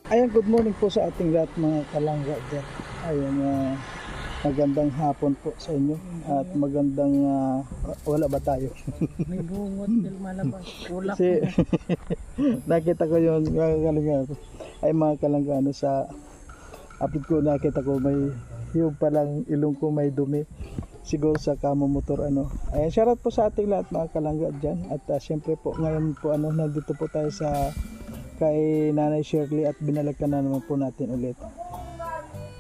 Ayan, good morning po sa ating lahat mga kalangga dyan. Ayan, magandang hapon po sa inyo at magandang wala ba tayo? May bungot, malabas. Ulap. Kasi nakita ko yun mga kalangga ay mga kalangga sa upload ko, nakita ko may yung palang ilong ko may dumi siguro sa kamo motor Ayan, shoutout po sa ating lahat mga kalangga dyan. At syempre po ngayon po nandito po tayo sa kay Nanay Shirley at binalikan na naman po natin ulit.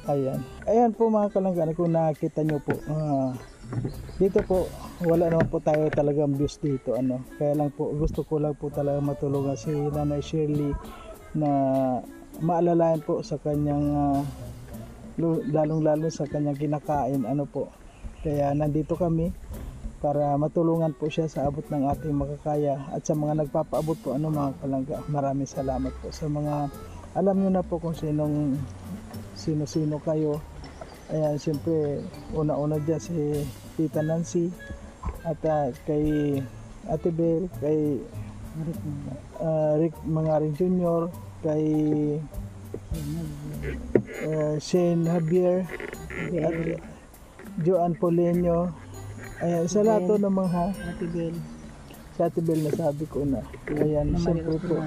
Ayan po mga kalangga, kung nakita nyo po dito po wala naman po tayo talagang views dito kaya lang po gusto ko lang po talaga matulungan si Nanay Shirley na maalalayan po sa kanyang lalong lalo sa kanyang kinakain po. Kaya nandito kami para matulungan po siya sa abot ng ating makakaya. At sa mga nagpapaabot po mga kalangga, maraming salamat po sa mga alam nyo na po kung sino kayo. Ayan, siyempre una-una dyan si Tita Nancy at kay Ate Bel, kay Rick Mangaring Jr., kay Shane Javier at Joan Polenyo. Ayan, sa lahat ng mga Ate Bel. Si Ate Bel na sabi ko na. Ayan, siyempre po.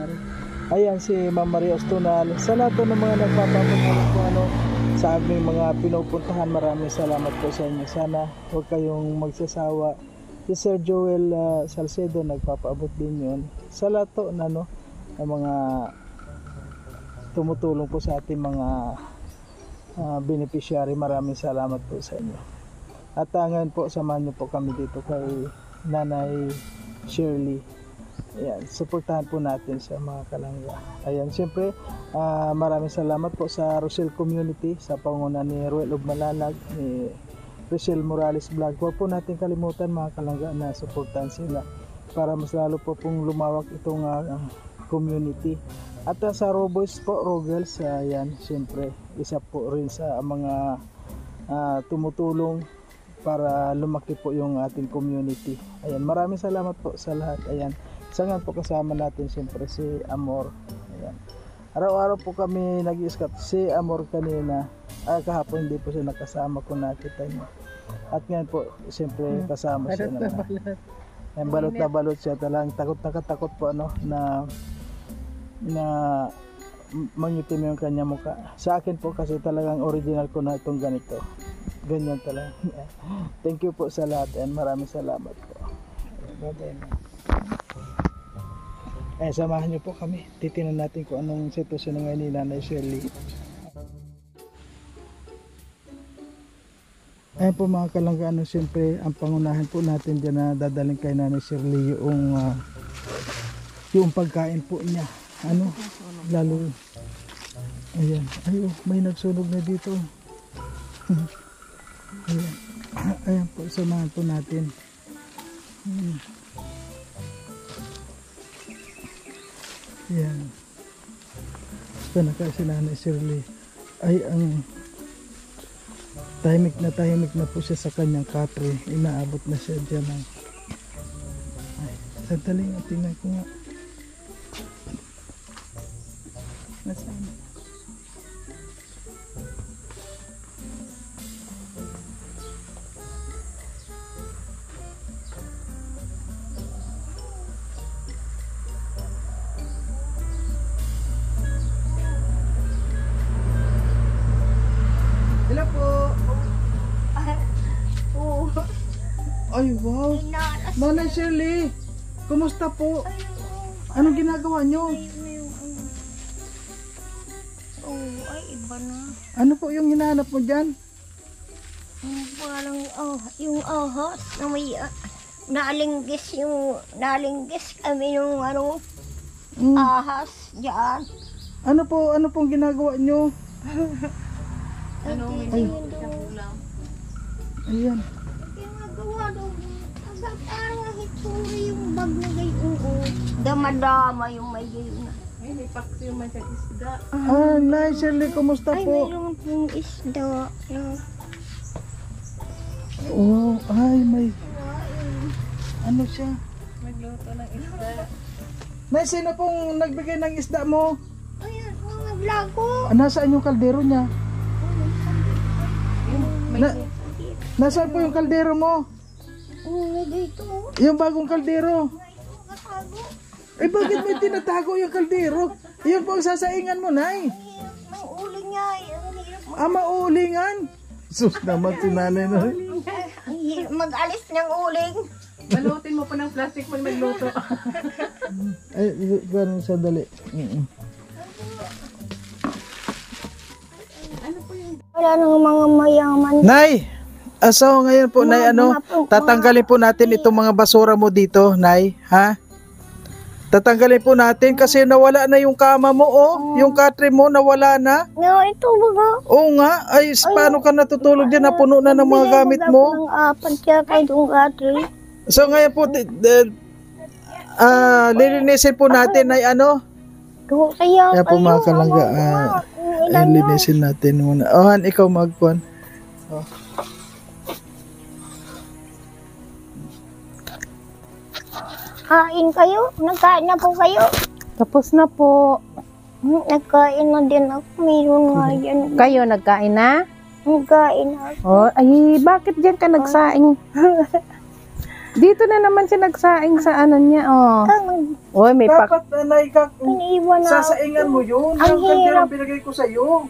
Ayan, si Ma'am Maria Ostunal. Sa lahat ng mga nagpapapunta po sa aming mga pinupuntahan, maraming salamat po sa inyo. Sana huwag kayong magsasawa. Si Sir Joel Salcedo, nagpapaabot din yun. Sa lahat ng mga tumutulong po sa ating mga beneficiary, maraming salamat po sa inyo. At ngayon po, samahan niyo po kami dito kay Nanay Shirley. Ayan, suportahan po natin sa mga kalangga. Ayan, siyempre, maraming salamat po sa Rosel Community, sa panguna ni Ruel Ugmalanag, ni Rosel Morales Vlog. Huwag po natin kalimutan mga kalangga na suportahan sila para mas lalo po pong lumawak itong community. At sa Roboys po, Rogels, ayan, siyempre, isa po rin sa mga tumutulong para lumaki po yung ating community. Ayan, maraming salamat po sa lahat. Ayan, sangan po kasama natin siyempre si Amor. Ayan, araw-araw po kami nag-i-scout. Si Amor kanina, kahapon hindi po siya nakasama kung nakita niyo. At ngayon po siyempre kasama siya naman. Ayan, balot na balot siya, talagang takot po na mangitim yung kanya mukha. Sa akin po kasi talagang original ko na itong ganito. Ganyan talaga. Thank you po sa lahat and maraming salamat po. Samahan niyo po kami. Titingnan natin kung anong sitwasyon ngayon ni Nanay Shirley. Ayan po mga kalangga, siyempre ang pangunahan po natin dyan na dadaling kay Nanay Shirley yung pagkain po niya. Lalo. Ayan. May nagsunog na dito. Ayan po, samahan po natin. Ayan. Ito na kasi Nanay Shirley ay ang tahimik na po siya sa kanyang kapre. Inaabot na siya dyan sandali nga, tingnan ko nga nasaan. Hello po. Ay wow, Nanay Shirley, kumusta po? Anong ginagawa nyo? Ay iba na. Ano po yung hinahanap mo dyan? Parang yung ahas na may nalinggis kami yung ahas diyan. Ano pong ginagawa nyo? Ayan. Ginagawa daw. Parang nahitsuri yung bag na gayon. Damadama yung may gayon. May paksiw man sa isda. Nay Shirley, kumusta Ay, po? mayroon pong isda. May ano siya? Magluto ng isda. Nay, sino pong nagbigay ng isda mo? Ayan, mga maglago. Nasaan yung kaldero niya? May Nasaan po yung kaldero mo? Dito. Yung bagong kaldero. Matago. Bakit may tinatago yung kaldero? Yan po ang sasaingan mo, Nay. Ang uling niya. Ang hirap Mauulingan. Sus naman si nanay na. mag-alis ng uling. balutin mo pa ng plastic pag nagluto. Ay, ganun sandali. Wala nang mga mayaman. Nay! So ngayon po, Nay, tatanggalin po natin itong mga basura mo dito, Nay, ha? Tatanggalin po natin kasi nawala na yung kama mo, yung katre mo nawala na. No, ito baga. Oo nga, ay paano ka natutulog dyan, napuno na ng mga gamit mo. Apat kaya kayo itong katre. So ngayon po, lilinisin po natin ay Kaya Kaya po mga kalangga, linisin natin muna. Han, ikaw magkuhan. Kain kayo? Nagkain na po kayo? Tapos na po. Nagkain na din ako. Meron nga yan. Kayo nagkain na? Nagkain na ako. Oh, ay bakit diyan ka nagsaing? Dito na naman siya nagsaing sa ano niya, oh. Oy, may pak. Dapat, Nay, Iniwan na sasaingan mo yun. Ang Yung kaldero hirap. ang binigay ko sa'yo.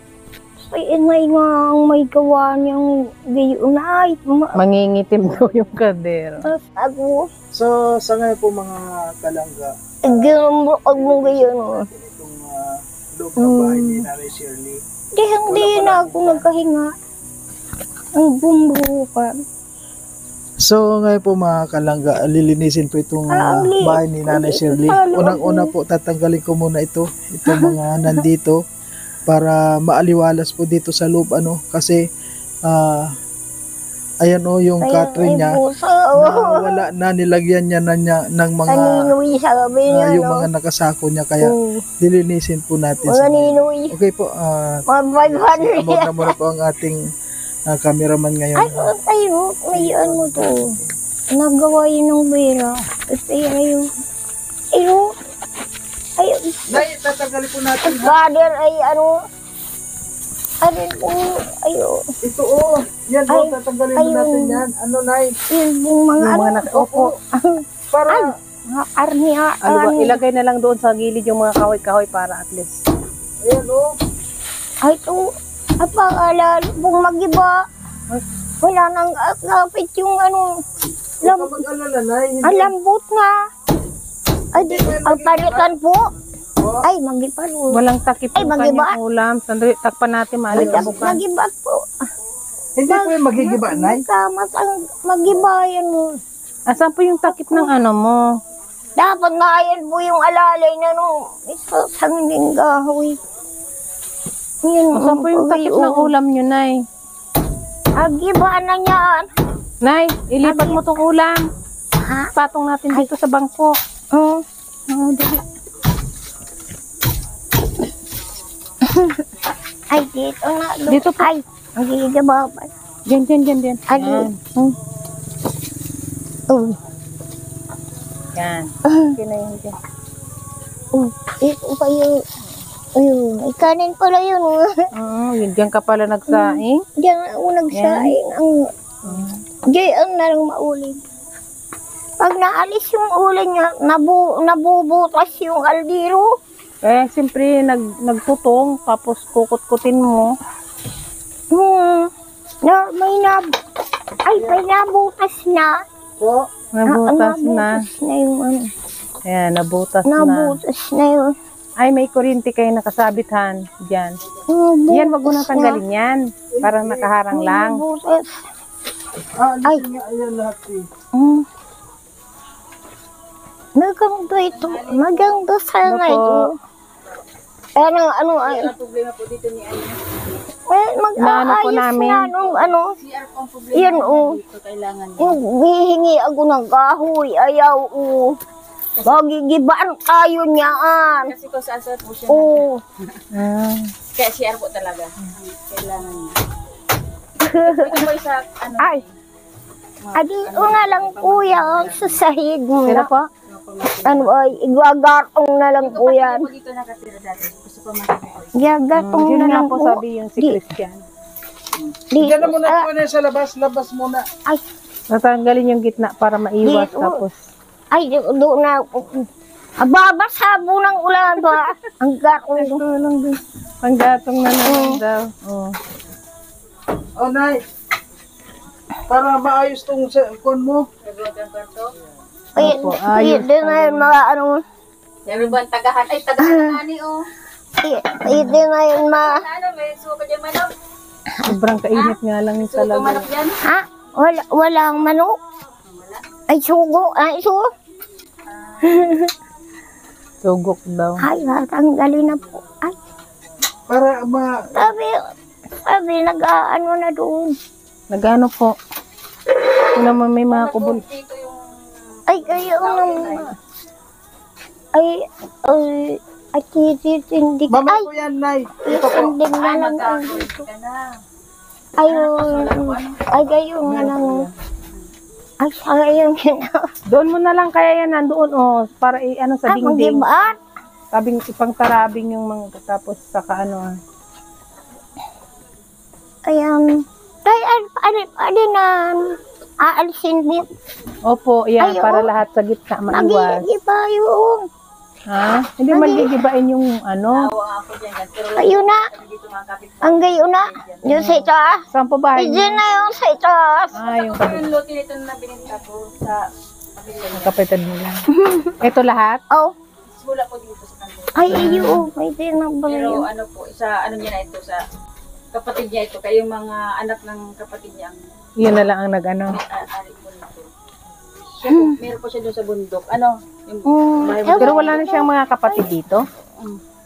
Ay, ingay nga ang may gawa niyang gayon na. Ay, Mangingitim daw yung kaldero. ako. So, sa ngayon po mga kalangga, Ginamukag mo gayon. itong loob ng bahay ni Nanay Shirley. Hindi na ako nagkahinga. Ang bumbukan. So ngayon po mga kalangga, lilinisin po itong bahay ni Nanay Shirley. Unang-una po, tatanggalin ko muna itong mga nandito para maaliwalas po dito sa loob kasi ayan yung katre niya na wala na, nilagyan niya ng mga Kaninoy sabi niya, yung mga nakasako niya, kaya lilinisin po natin. Mga ninoy. Okay po, Mga 500 abot na muna po ang ating cameraman ngayon. Ayo, may ano to. Nagawa yun ng bera. Pera yun. Ayo. Nay, tatanggalin po natin. Father ay ano. Ano po, ayo. Ito yan tatanggalin mo natin yan. Ano, Nay? Yung mga nakaupo. Para mga army Ano ba, ilagay na lang doon sa gilid yung mga kahoy-kahoy para at least. ayan ay to. Apakala pong mag-iba. Wala nang kapit yung ano. Huwag ka mag-alala, Nay. Alambot nga. Ay, ang palitan po. Ay, magipalo. Walang takip Ay, yung magiba. kanyang ulam. Sandali, takpan natin, maalit ang bukan. Magibat po. Hindi po yung magigiba, Nay. Kamas ang magibayan mo. Asan po yung takip ng ano mo? Dapat nga yan po yung alalay na nung isang linggahoy. Yan, Asan po yung takip ng ulam nyo, Nay? Agiba na yan. Nay, ilipat mo tong ulam. Ha? Patong natin dito sa bangko. Oh. Dali. Ay, dito na. Dito po. Ay, ang gigiba pa. Diyan. Ay, Yan. oh. Yan. Okay na yun dyan. Ito pa yun. Ayun, ikanin pala yun. Yun dyan ka pala nagsaing. Diyan ako nagsaing. Diyan na lang mauling. Pag naalis yung uling niya, nabubutas yung aldiro. Siyempre, nagtutong, tapos kukut-kutin mo. May nabutas na. Po. Nabutas na. Nabutas na yung ano. Ayan, nabutas na. Nabutas na yun. Ay, may kuryente kayo nakasabithan. Diyan. Yan, wag mo nang tanggalin yan. Parang nakaharang lang. Nabutas. Ay. Ayan lahat Maganda ito. Maganda sana ito. Ano ay. problema po dito ni Anya? Mag-aayos po namin. na nung ano. Yan Kailangan hihingi ako ng kahoy. Ayaw magigibaan tayo niyaan. Kasi kung saan po siya. Kaya CR po talaga. Kailangan niya. Ay. Adi, nga lang kuya sa sahig mo. Sila po? Ano ay, igagatong na lang po yan. Ako dito nakatira dati. Gusto pa makikita. Igagatong Yun na nga lang po po. sabi yung si Di- Christian. Diyan na muna po na sa labas. Labas muna. Ay, Natanggalin yung gitna para maiwas. Dito. Tapos, ay, doon na. Babasa po ng ulan ba? Ang gatong. ito lang din. Panggatong na naman daw. Oh. Oh, Nay. Para maayos tong kon mo. Ay, Opo, ayos hindi na yun mga ano. Meron ba ang tagahan? Ay, tagahan na ni oh. Hindi na yun Ano, may suka dyan manok. Sobrang kainit nga lang yung Suka talaga. manok dyan. Ha? Walang manok? Ay, sugo. Ay, sugo. Sugok daw. Ay, tanggalin na po. Ay, Para sabi, nag-ano na doon. Nagano po. Kung naman may mga kubol. Dito yung... Ay, kayo nang... Ay, tititindig. mama Ay, ko yan, Nay. Ito po. itindig na lang ang dito. Ay, kayo nga lang. Ay, sayang yun. Doon mo na lang kaya yan nandoon. Oh, para ano sa Ay, dingding. mag-ibaat. Tabing ipang tarabing yung mga tapos saka ano. Ayan. Ay, na aalisin din. Opo, yan Ay, para oo. lahat sa gitna maiwas. Mag-iiba yung. Ha? Hindi magigibain yung ano. Awa ako dyan. Pero Kayo na. dito mga kapit. Ang gayo na. Yung sa itaas. Saan po bahay Hindi niyo? na yung sa itaas. Yung Yung lote nito na bininta ko sa kapitid. kapatid nila. Ito lahat? Oh. Wala po dito sa kanto. Ay, iyo. May tinabal Pero yun. ano po, sa ano niya na ito, sa kapatid niya ito. Kayong mga anak ng kapatid niya ang Yun na lang ang nag-ano. ari po nito. Siya po, meron po siya doon sa bundok. Ano? Yung bahay mo. Pero wala na siyang mga kapatid dito.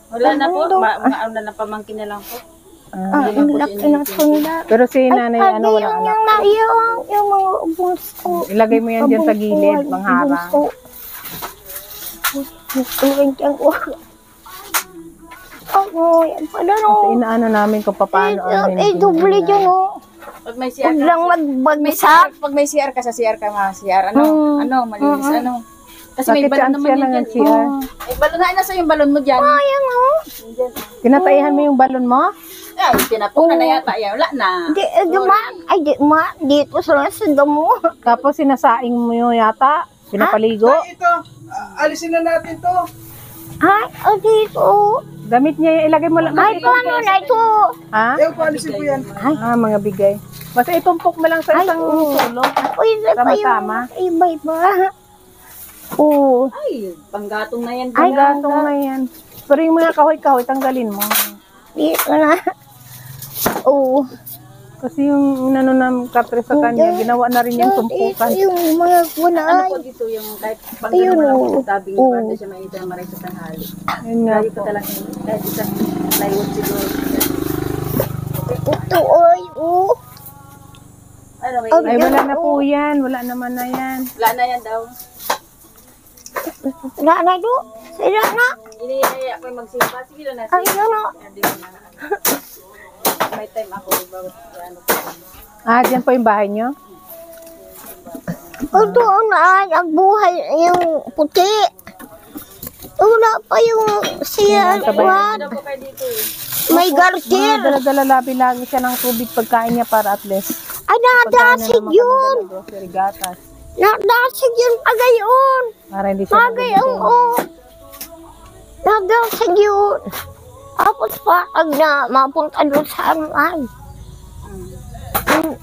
Wala na po, mga ano na pamangkin na lang po. Ah, ang laki ng sunda. Pero si nanay, ano, wala anak. Yung mga bunso. Ilagay mo yan dyan sa gilid, mangharang. Tuwing kang oh, yan pala Kasi no. inaano namin kung paano ano Eh, doble dyan oh. Pag may CR Huwag ka, lang magbagsak. pag may CR ka sa CR ka mga CR, ano, ano, malinis, ano. Kasi may Bakit balon chance naman yan yan ng dyan. CR? Eh, balon na, nasa yung balon mo dyan. Ayan oh. Tinatayihan mo yung balon mo? Ay, tinapok na yata, yan, wala na. Dito sa damo. Tapos sinasaing mo yun yata? Pinapaligo? Nay, ito. Alisin na natin to. Ay, dito. Damit niya yung ilagay mo lang. Ay, paano na ito? Ha? Ewan ko, alisin ko yan. Mga bigay. Basta itumpok mo lang sa isang sulok. Pwede pa yung Sama-sama. iba-iba. Oo. Ay, panggatong na yan. Ay, gatong na yan. Pero yung mga kahoy-kahoy, tanggalin mo. Dito na. Oo. Kasi yung inano ng katre sa kanya, ginawa na rin yung tumpukan. Ito yung mga Ano kunay. po dito yung kahit pag Ayun, ano oh. mo tabing Oh. para siya mainit na maray sa tanghali. Yun nga Dito po. talaga kahit isang plywood siguro. Ito, oy, oh. Ano, may Ay, wala na po yan. Wala naman na yan. wala na yan daw. Wala na do. Sila na. Inihaya ako yung magsimba. Sige lang na. Ayun na. Hindi mo na. May time ako. Bawat ano ko. Dyan po yung bahay nyo? O doon na ang buhay yung puti. Wala pa yung siya. What? Ano po kayo dito eh? May garter. Dala-dala labi lagi siya ng tubig pagkain niya para at least. Ay, nadasig yun. Grocery gatas. Nadasig yun pagayon. Para hindi siya Pagayon, oh. Nadasig yun. Tapos pa, pag na mapunta doon sa ano ay.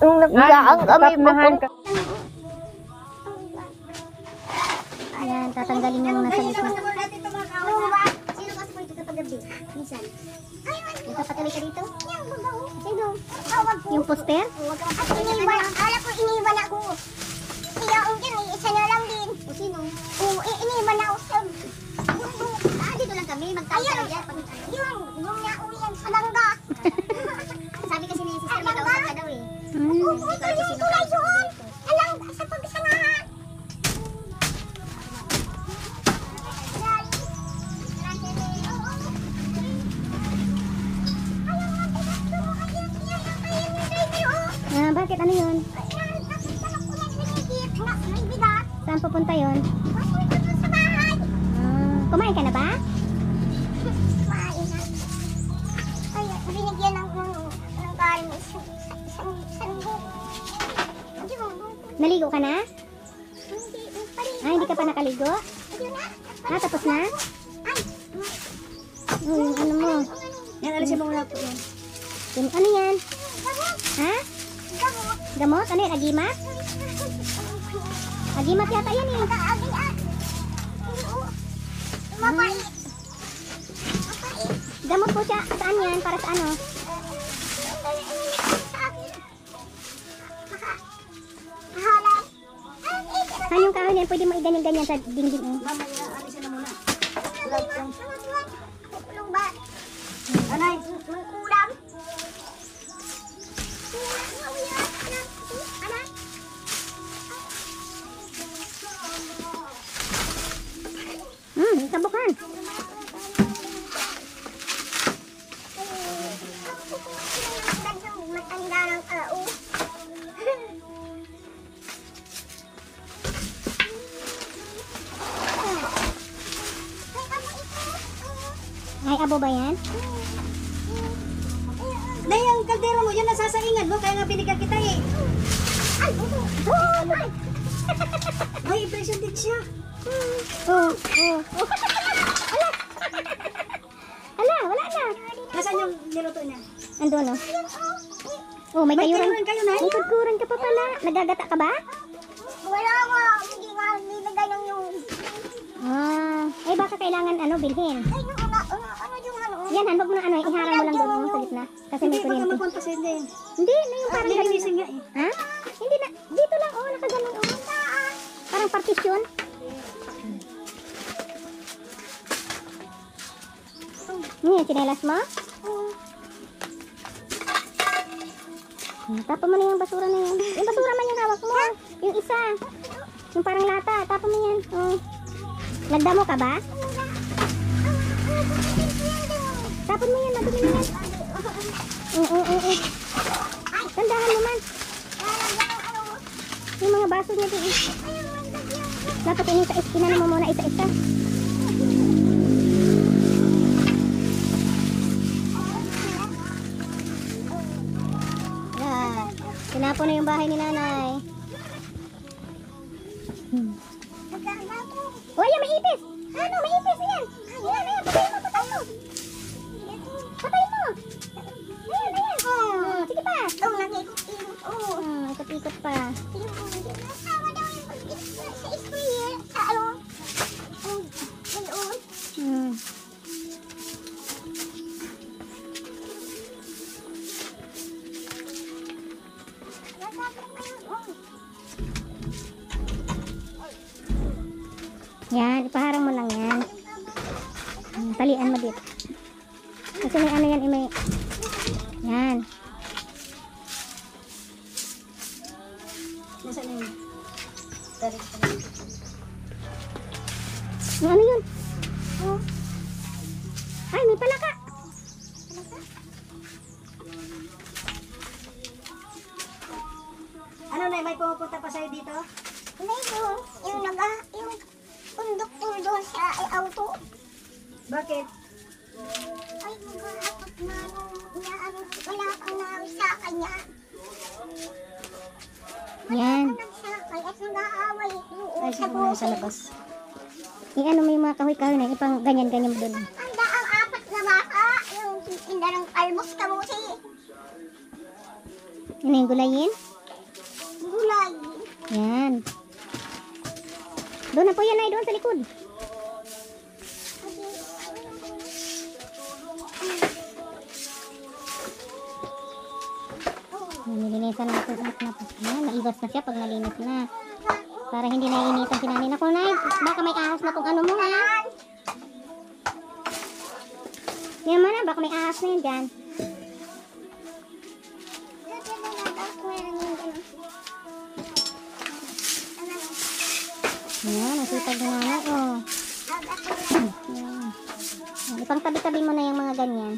Nung nagdaang kami papunta. Ayan, tatanggalin yung nasa gitna. Sino kasi po ito kapag gabi? Minsan. Yung papatuloy ka dito? Sino? Yung poster? Alam ko, iniwan ako. Iyaong dyan, isa na lang din. O sino? Oo, iniwan ako sa... Dito lang kami, magtawag dyan. Yung nauyan sa langga. Sabi kasi ni sister, may kausap ka daw eh. Oo, tuloy ko na yun. Alang, sa pagsanahan. Bakit? Ano yun? Saan pupunta yun? Kumain ka na ba? Kumain na. Ay, binigyan ng kain isang Naligo ka na? Hindi ka pa nakaligo? Tapos na? Yung ano mo? Yan, alisin mo muna po yan. Ano yan? Ha? Gamot? Ano yan? Agimat? Agimat yata yan eh. Gamot po siya. Saan yan? Para sa ano? Saan yung kahoy na yan? Pwede mo iganyan-ganyan sa dingding. Mamaya, alisin na muna. Anay, ulam. Kabukan. Matanda ng tao. Ay, abo ba yan? Na yung kaldero mo, yan nasasaingan mo, kaya nga binigyan kita eh. Ay, May impression din siya. Ala, wala na. Nasaan yung niluto niya? Andun, no? Oh, may kayuran. kayuran kayo, Nay? May kagkuran ka pa pala. Nagagata ka ba? Wala nga. Hindi nga nilagay ng yung... eh baka kailangan bilhin. Ay, yung Yan, wag mo na iharang mo lang doon sa gitna. Kasi may Hindi, baka kuryente. mapunta sa hindi. Hindi, na yung parang ganun. Nilinisin nga eh. Ha? Hindi na. Dito lang, nakaganon. Parang partisyon. Yan, chinelas mo? Tapa mo na yung basura na yan. Yung basura man yung hawak mo. Yung isa. Yung parang lata. Tapa mo yan. Nagdamo ka ba? Tapon mo yan. Madumi mo yan. Tandahan mo man. Yung mga baso niya din. Dapat ini sa iskinan mo muna isa-isa. Tinapon na yung bahay ni nanay. Oh, ayan, may ipis. Ano, may ipis. Ayan. Ayan, patay mo. Patay mo. Ayan. Sige pa. Ikot-ikot pa. Sa sprayer. Sa ano? Yan, ipaharang mo lang yan. Talian mo dito. Kasi may ano yan, may... Yan. Nasaan na yun? Yung ano yun? Ay, may palaka. Ano na, may pupunta pa sa'yo dito? May yung konduktor doon sa auto. Bakit? Ay, nag-aakot na wala kang nawis sa kanya. Yan. Nagsakay at nag-aaway Ay, siguro na sa labas. Ano mo yung mga kahoy-kahoy na ipang ganyan-ganyan mo doon. Handa ang apat na baka. Yung tinda ng almos kamusi. Yun na yung gulayin? Gulay. Yan. Doon na po yan ay doon sa likod. Nilinisan natin at naibas na siya pag nalinis na. Para hindi naiinitan si nanay. Naku, Nay, baka may ahas na tong ano mo, ha? Yan man, baka may ahas na yun dyan. Yan, ang sipag na nanay, oh. Yan. Ipang tabi-tabi mo na yung mga ganyan.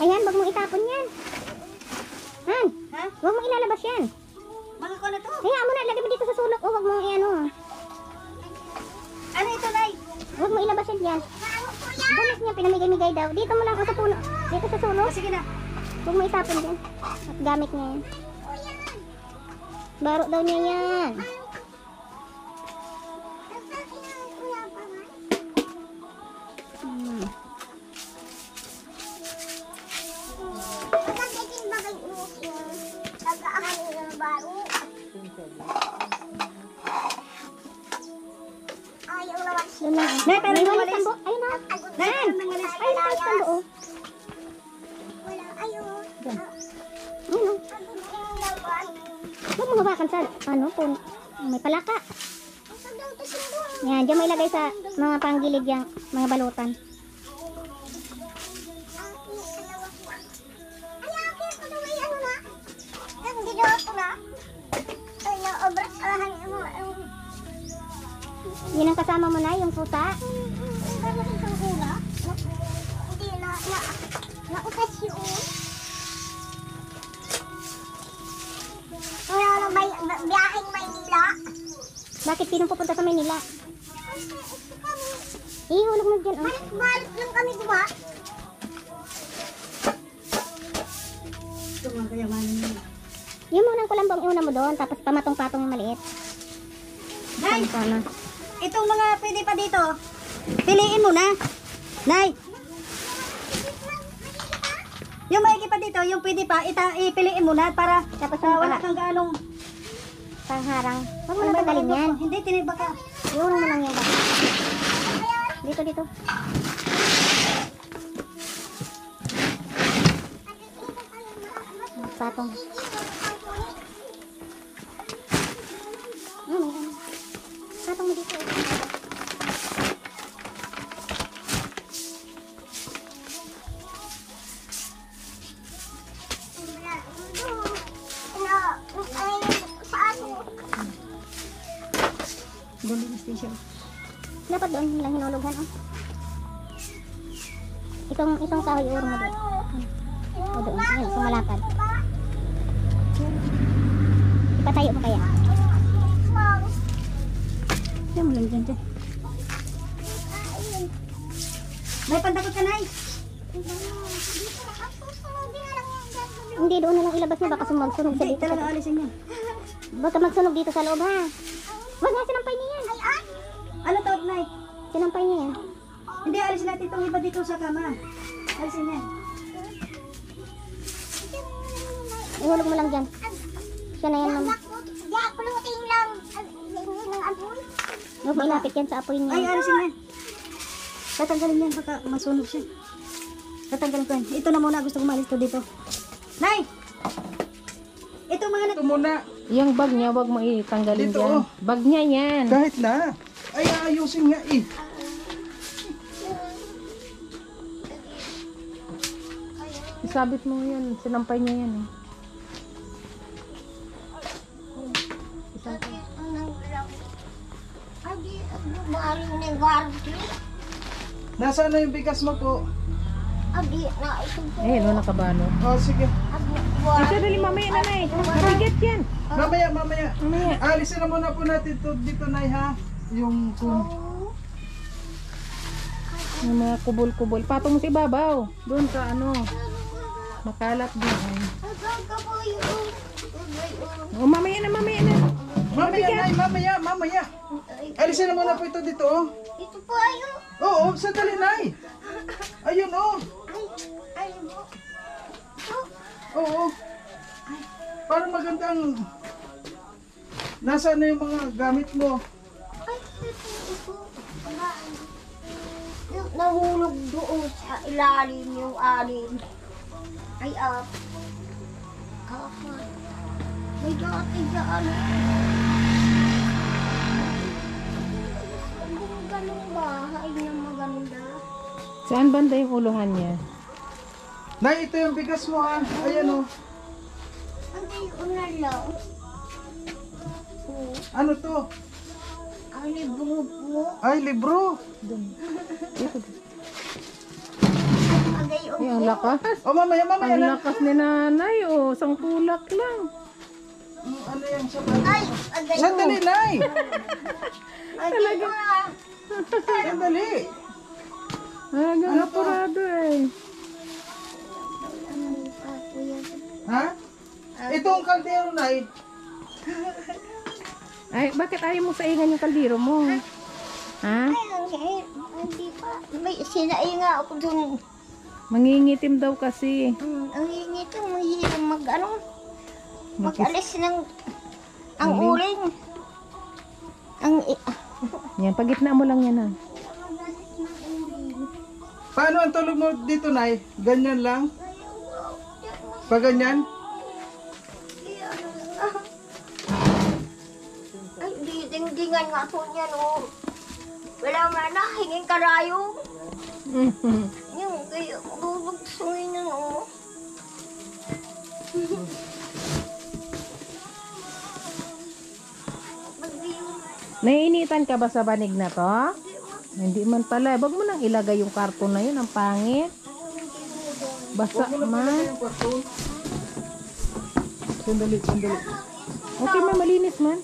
Ayan, wag mong itapon yan. Han, Ha? wag mong ilalabas yan. Mga ko na to. Kaya mo na, lagay mo dito sa sulok. O, wag mo i-ano. Ano ito, Nay? Huwag mo ilabas yan dyan. Gamit niya, pinamigay-migay daw. Dito mo lang sa puno. Dito sa sulok. Sige na. Huwag mo itapon dyan. At gamit niya yan. Baro daw niya yan. Doon lang. Nay, pero may walis tambo. Ayun na. Nay, ayun na tambo. Oh. Doon. Ayun o. Huwag mo mabakan sa, ano, may palaka. Yan, dyan may lagay sa mga panggilid yung mga balutan. Yun ang kasama mo na, yung pusa. Hindi na, nautas yun. Kaya lang biyaheng Maynila. Bakit pinupupunta sa Maynila? Ihulog mo dyan. Balik lang kami, diba? Ito mga kayamanin mo. Yung munang kulambang iuna mo doon, tapos pamatong-patong yung maliit. Nay, itong mga pwede pa dito, piliin mo na. Nay, yung maigi pa dito, yung pwede pa, ipiliin mo na para tapos wala kang ganong pangharang. Huwag mo na tanggalin yan. Hindi, tinibak ka. Iurong mo lang yan. Dito, dito. Patong. Patong mo dito. Dapat doon lang hinulughan, oh. Itong kahoy urong mo doon. O doon, yun, sumalapad. Ipatayo mo kaya. Diyan mo lang dyan, dyan. May pandakot ka, Nay. Hindi, doon na lang ilabas mo. Baka magsunog sa dito. Hindi, talaga alisin niya. Baka magsunog dito sa loob, ha. Wag nga, sinampay niya yan. Ano to, Nay? Sinampay niya yan. Hindi, alisin natin itong iba dito sa kama. Alisin niya. Ihulog mo lang dyan. Siya na yan, ma'am. Yakulutin lang. Huwag mo ilapit yan sa apoy niya. Ay, alisin niya. Tatanggalin niya, baka masunog siya. Tatanggalin ko yan. Ito na muna, gusto ko malis to dito. Nay! Ito mga Ito muna. Yung bag niya, wag mo itanggalin Dito, dyan. oh. Bag niya yan. Kahit na. Ay, ayusin nga eh. Isabit mo yan. Sinampay niya yan, eh. Nasaan na yung bigas mo po? Eh, no, nakabano. Oh, sige. Ito, dali, mamaya na, Nay. Mabigat yan. Mamaya. Mamaya. Alisin na muna po natin to dito, Nay, ha? Yung Yung mga kubol-kubol. Patong mo si Babaw. Doon sa ano. Makalat din. Ay. Oh, mamaya na. Mamaya, Nay, mamaya. Alisin na muna po ito dito, oh. Ito po ayun. Oo, sandali, Nay. Ayun, oh. Oo. Parang magandang... Nasaan na yung mga gamit mo? Nahulog doon sa ilalim yung alin. Ay, kapan. May dati dyan. Ang ganong bahay na maganda. Saan banda yung uluhan niya? Nay, ito yung bigas mo, ha? Ayan, oh. Ang gayon na lang. Ano to? Ang libro po. Ay, libro. Dito. Ang gayon Ay, ang lakas. Oh, mamaya Ang na. lakas ni nanay, oh. Isang kulak lang. Ano yan sa bahay? Ay, agay. Sandali, Nay! Talaga. Sandali! Hanggang apurado eh. Ha? Ito ang kaldero, Nay. Ay, bakit ayaw mo saingan yung kaldero mo? Ha? Ay, hindi pa. May sinainga ako dun. Mangingitim daw kasi. Ang ingit yung mahirap mag-alis ng ang uling. Yan, pagitna mo lang yan ah. Paano ang tulog mo dito, Nay? Ganyan lang? Pag ganyan? Ay, dingdingan nga po niya, no. Wala man na, hinging karayong. Yung kayo, bubugsungin niya, no. Naiinitan ka ba sa banig na to? Hindi man pala. Wag mo nang ilagay yung karton na yun. Ang pangit. Basa man. Sandali, sandali. Okay man, malinis man.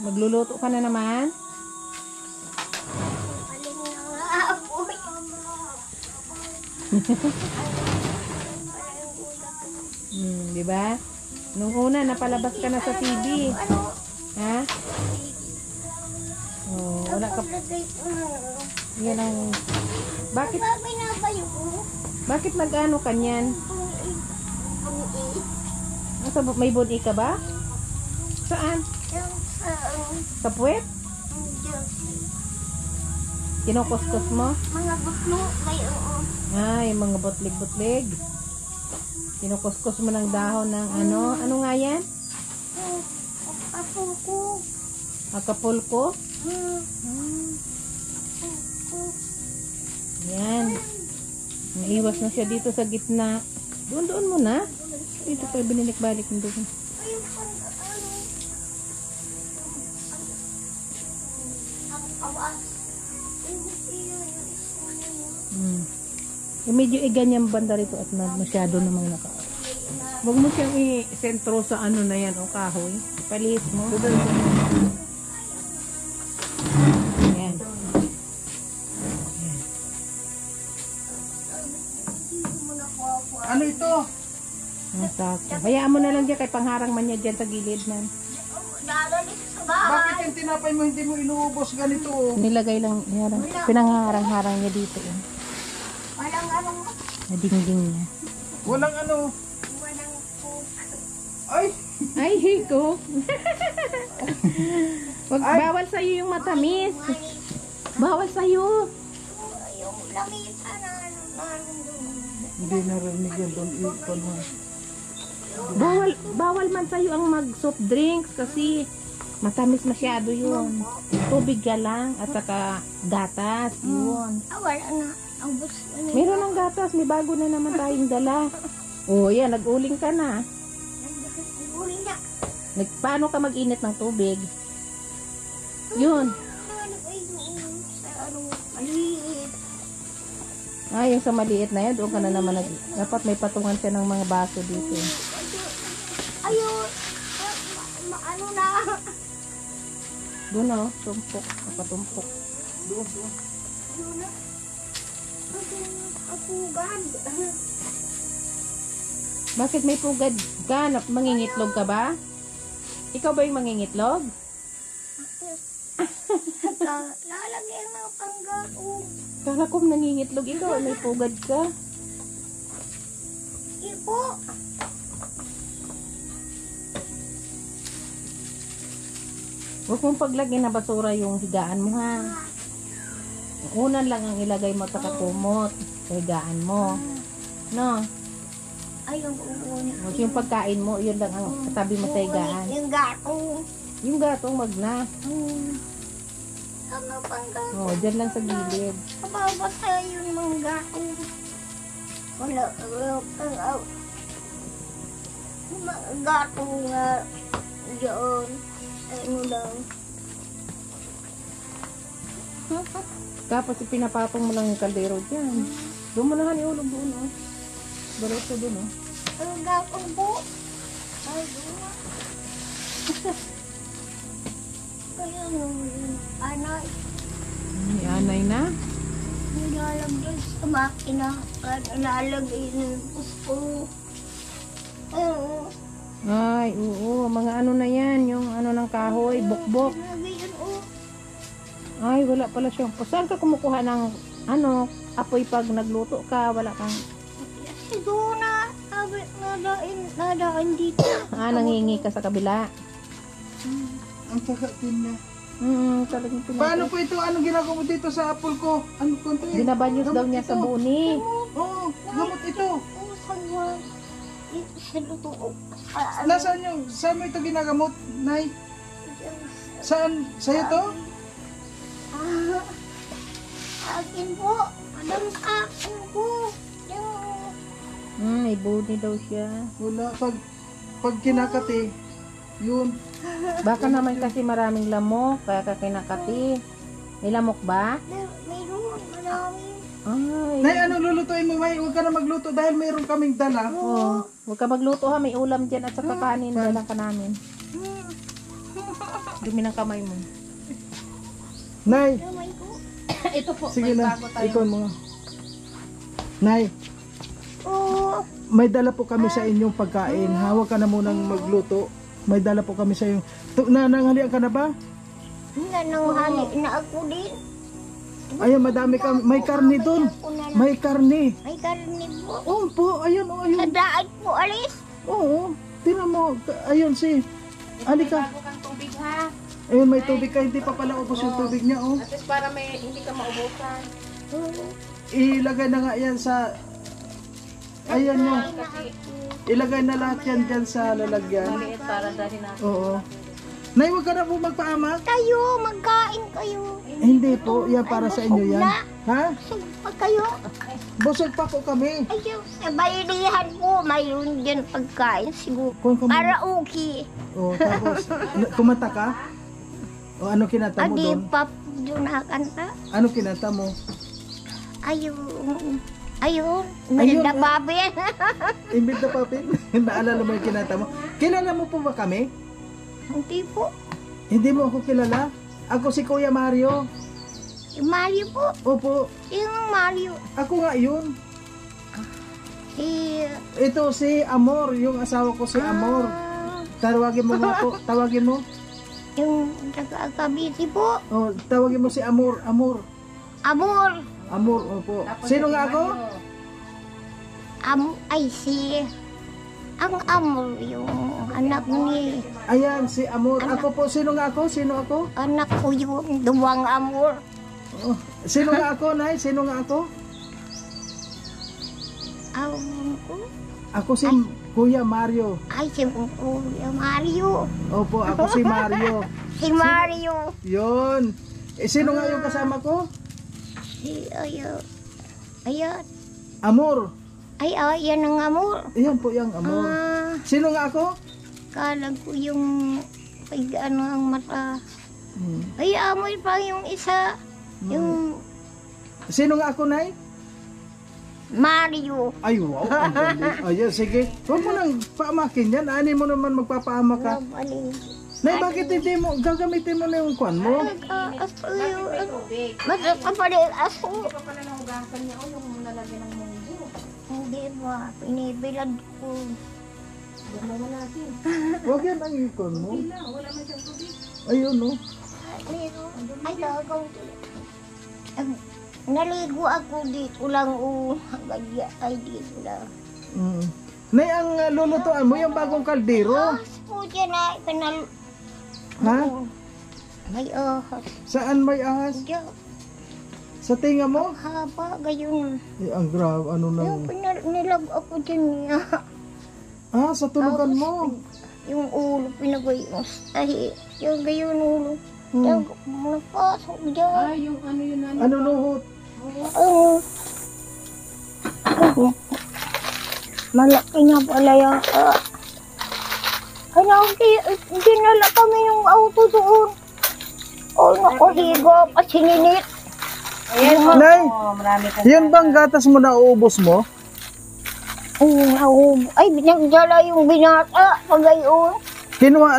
Magluluto ka na naman. Aling nga po. Di ba? Nung una, napalabas ka na sa TV. Ha? Oh, wala ka. Yan ang... Bakit? Binabayo ko. Bakit nag-ano ka niyan? Asa, may body ka ba? Saan? Yung Sa puwet? Kinukuskus mo? mga butlo, may Ay, mga butlig-butlig. Kinukuskus mo ng dahon ng ano? Ano nga yan? apo ko. Acapulco? Yan. Naiwas na siya dito sa gitna. Doon mo na. Dito pa binilik-balik mo doon. Medyo ganyan banda rito at masyado namang naka. Huwag mo siyang i-sentro sa ano na yan o kahoy. Palihis mo. Yan. Ano ito? Masakit. Hayaan mo na lang dyan kay pangharang man niya dyan sa gilid man. Dadalis sa bahay. Bakit yung tinapay mo hindi mo inuubos ganito? Nilagay lang, pinangharang-harang niya dito. Walang anong, Nadingding niya. Walang ano. walang po. Ay! Ay, hiko. Bawal sa'yo yung matamis. Bawal sa'yo. Yung lamita na Hindi narinig yan doon. Ipon mo. Bawal man sa'yo ang mag soft drinks kasi matamis masyado yun. Tubig ka lang at saka gatas. Yun. wala na. Ang bus na Meron ng gatas. May bago na naman tayong dala. Oh, yan. Nag-uling ka na. uli na. Paano ka mag-init ng tubig? Yun. Ano ba yung sa ano, maliit. Ay, yung sa maliit na yan, doon ka na naman dapat may patungan siya ng mga baso dito. Ayun. Ano na. Doon oh, tumpok. Napatumpok. Doon. Ayun na. Apugan. Bakit may pugad ka? Mangingitlog ka ba? Ikaw ba yung mangingitlog? Lalagyan ng panggaong. Kala ko nangingitlog ikaw, may pugad ka. Ipo. Huwag mong paglagyan na basura yung higaan mo ha. Unan lang ang ilagay mo sa kumot sa higaan mo. No? Ayun, uunin. Huwag yung pagkain mo, yun lang ang katabi mo sa higaan. Yung gatong. Yung gatong magna. Ano pang gatong? Oh, dyan lang sa gilid. Kababasa yun mga gatong. Wala. Mga gatong nga. Diyan. Ano lang. Tapos pinapatong mo lang yung kaldero dyan. Doon mo nahan iulog doon, oh. Diretso doon, oh. Ang gapang po. Ay, doon. Kaya nung anay, May anay na. nilalagay sa makina. At nilalagay ng gusto. Oo. Ay, oo. Mga ano na yan. Yung ano ng kahoy, bukbok. Nilalagay yun, oh. Ay, wala pala siyang. Saan ka kumukuha ng ano, apoy pag nagluto ka? Wala kang... Si Dona, sabi, nadain dito. Nangingi ka sa kabila. Ang kakatin niya. Talagang Paano po ito? Anong ginagawa mo dito sa apple ko? Ano ko ito? Binabanyos daw niya sa buni. Oo, gamot ito. Oo, saan sa luto. Nasaan yung, saan mo ito ginagamot, Nay? Saan? Sa'yo to? Akin po. Anong akin po? Yung... May buni daw siya. Wala. Pag kinakati, yun. Baka naman kasi maraming lamok, kaya ka kinakati. May lamok ba? Mayroon, marami. Ay. Nay, ano lulutuin mo, May? Huwag ka na magluto dahil mayroon kaming dala. Oh, huwag ka magluto ha, may ulam dyan at saka kanin. Dalang ka namin. Dumi ng kamay mo. Nay, Kamay ko. Ito po, sige may na. bago tayo. Ikaw mo nga. Nay, Oo. may dala po kami sa inyong pagkain. Ha? Huwag ka na munang magluto. May dala po kami sa inyong... Nanghalian ka na ba? Nananghali na ako din. Ayun, madami kami. May karne doon. May karne. May karne po. Oo po, ayun, Sa ayun. daan po, alis. Oo, tinan mo. Ayun si... Alika. Bago kang tubig ha. Ayun, may tubig ka. Hindi pa pala ubos yung tubig niya, oh. At least para may hindi ka maubusan. Ilagay na nga yan sa... Ayan mo. Kasi Ilagay na lahat yan dyan sa lalagyan. maliit para dahil na. Oo. Nay, huwag ka na po magpaamak. Kayo, magkain kayo. Hindi po, yan para sa inyo yan. Ha? Pag kayo, Busog pa ko kami. ayaw, sa bayilihan po, mayroon dyan pagkain siguro. Kung Para okay. Oh, tapos, kumanta ka? O, ano kinanta mo Adi, doon? pap, doon nakanta. Ano kinanta mo? Ayun. Ayun. Ayun, Maganda babin. Imbit na papin. Naalala mo yung kinanta mo? Kilala mo po ba kami? Hindi po. Hindi mo ako kilala? Ako si Kuya Mario. Yung Mario po. Opo, Yung Mario. ako nga yun. Si... Ito si Amor, yung asawa ko si Amor. Tawagin mo nga po, tawagin mo. Yung nagkakabisi po. Oh, tawagin mo si Amor, Amor. Amor. Amor, opo. Sino nga ako? Ay, si... Ang Amor, yung anak ni... Ayan, si Amor. Ako po, sino nga ako? Sino ako? Anak ko yung duwang Amor. Oh, sino nga ako, Nay? Sino nga ako? Ang ko? Ako si Kuya Mario. Ay, si Kuya Mario. Opo, ako si Mario. Si Mario. Yun. Sino nga yung kasama ko? Si... Ayan. Ayan. Amor. Ay, yan ang Amor. Ayan po yung Amor. Sino nga ako? Kala ko yung... Ay, ano ang mata. Ay, amoy pa yung isa. Yung Sino nga ako, Nay? Mario. Ay, wow. Ang galing. Ayan, sige. Huwag mo nang paamakin yan. Ani mo naman magpapaamak ka. Nay, bakit hindi mo, gagamitin mo na yung kwan mo? Aso yun. Masarap ka pa rin aso. Hindi pa pala nahugasan niya o yung nalagyan ng munggo. Hindi ba? Pinibilad ko. Dalawa natin. Huwag yan ang ikon mo. Wala, wala man siyang tubig. Ayun, no? Meron. Ay, gagawin. Naligo ako dito lang. Gaya ay dito lang. Nay, ang lulutuan mo, yung bagong kaldero. Ahas po dyan na ipanal... Ha? May ahas. Saan may ahas? Diyan. Sa tinga mo? Haba, gayon. Eh, ang grab, ano Yung nang... nilag ako dyan niya. Ah, sa tulugan mo. Yung ulo, pinagay yung tahi. Yung gayon ulo. Yung napasok dyan. Ay, yung ano yun na. Ano luhot? Malaki na pala yan. Ano, dinala kami yung auto doon. O, naku, higo pa sininit. Ayan, Nay, marami ka. yun bang gatas mo na uubos mo? Ay, binagdala yung binata. Pagayon.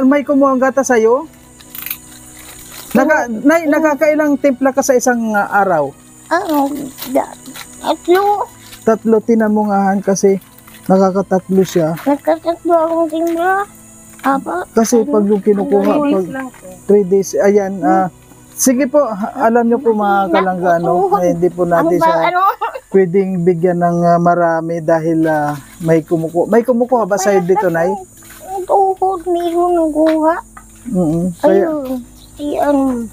May kumuha ang gatas sa'yo? Nay, nakakailang timpla ka sa isang araw? Ano? Tatlo. 3, tinan mo nga Han, kasi nakakatatlo siya. Nagkatatlo akong timbra. Apa? Kasi pag yung kinukuha, pag 3 days, ayan, sige po, alam nyo po mga kalangga, ano, hindi po natin siya pwedeng bigyan ng marami dahil may kumukuha. May kumukuha ba sa'yo dito, Nay? Tuhod, meron ng kuha. Kaya, Ayun.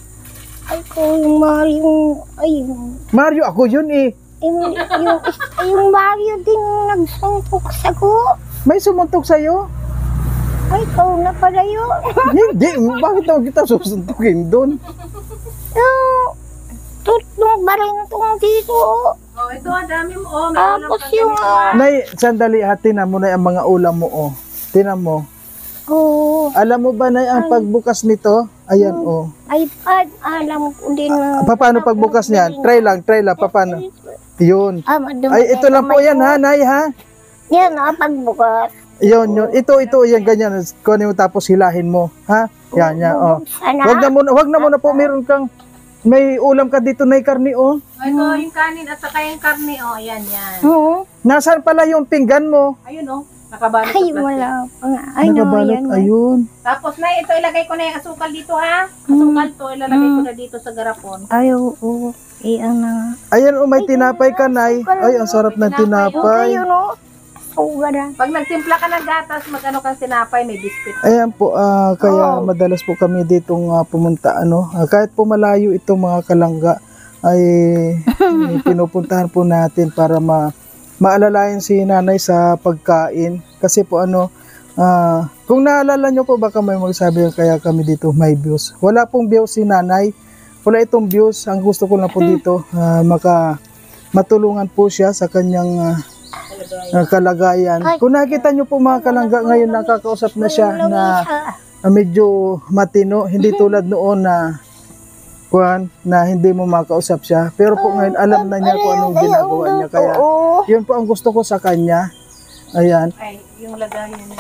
Ay, ko yung Mario. Ayun. Mario, ako yun eh. Yung Mario din nagsumpok sa ko. May sumuntok sa'yo? Ay, ikaw na pala yun. Hindi, bakit naman kita susuntukin doon? Tutlong barintong dito. Oh, ito ang dami mo. Oh, Tapos yung... Nay, sandali ha, tinan mo na ang mga ulam mo, oh. Tinan mo. Alam mo ba, Nay, ang pagbukas nito? Ayan, oh. iPad, alam ko din. Paano pagbukas niyan? Try lang, paano? Yun. Ay, ito lang po yan, ha, Nay, ha? Yan, pagbukas. Yun. Ito, yan, ganyan. Kunin mo tapos hilahin mo, ha? Yan, oh. Wag na muna po, meron kang, may ulam ka dito, Nay, karni, oh. Ito, yung kanin at saka yung karne. Oh, yan. Nasaan pala yung pinggan mo? Ayun, oh. Nakabalot Ay, sa plastic. wala pa nga. Ay, no, Nakabalot, yan. ayun. Tapos, Nay, ito ilagay ko na yung asukal dito, ha? Asukal to, ilalagay ko na dito sa garapon. Ay, oo. Iyan na. Ayan, oh, may tinapay ka, Nay. Ay, ang sarap ng tinapay. Ayun, o. Sugaran. Pag nagtimpla ka ng gatas, mag-ano kang sinapay, may biscuit. Ayan po, kaya madalas po kami ditong pumunta, ano. Kahit po malayo itong mga kalangga, ay pinupuntahan po natin para maalalayan si nanay sa pagkain. Kasi po ano, kung naalala nyo po, baka may magsabi kaya kami dito may views. Wala pong views si nanay. Wala itong views. Ang gusto ko lang po dito, matulungan po siya sa kanyang kalagayan. Kung nakita nyo po mga kalangga, ngayon nakakausap na siya na medyo matino. Hindi tulad noon na hindi mo makausap siya. Pero po ngayon, alam na niya kung anong ginagawa niya. Kaya, yun po ang gusto ko sa kanya. Ayan. Ay, yung lagayan niya.